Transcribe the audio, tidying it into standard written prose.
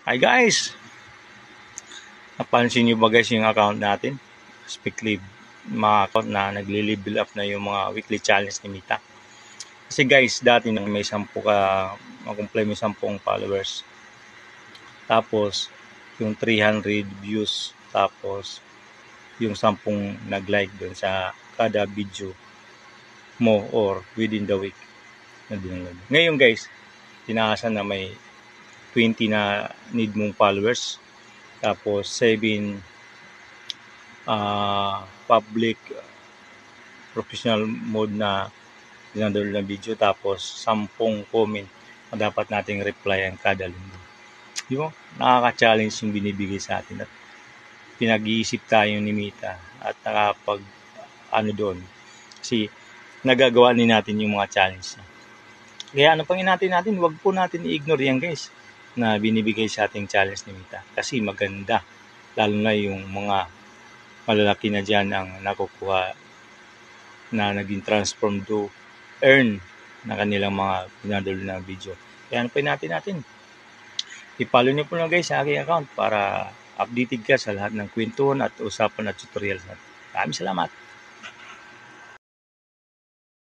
Hi guys! Napansin nyo ba guys yung account natin? Speakly, mga account na nagli-level up na yung mga weekly challenge ni Mita. Kasi guys, dati nang may 10 ka, makumplay mo 10 followers. Tapos, yung 300 views. Tapos, yung 10 nag-like dun sa kada video mo or within the week. Ngayon guys, tinaasan na may 20 na need mong followers. Tapos 7 public professional mode na dinadol na video. Tapos 10 comment na dapat nating replyan kada linggo. Di ba? Nakaka-challenge yung binibigay sa atin at pinag-iisip tayo ni Mita at nakapag doon. Kasi nagagawa din natin yung mga challenge. Kaya ano pang natin, wag po natin i-ignore yan guys na binibigay sa ating challenge ni Mita. Kasi maganda. Lalo na yung mga malalaki na dyan ang nakukuha na naging transform to earn na kanilang mga pinadol na video. Kaya ano pa natin? I-follow nyo po na guys sa aking account para updated ka sa lahat ng kwentuhan at usapan at tutorials natin. Maraming salamat!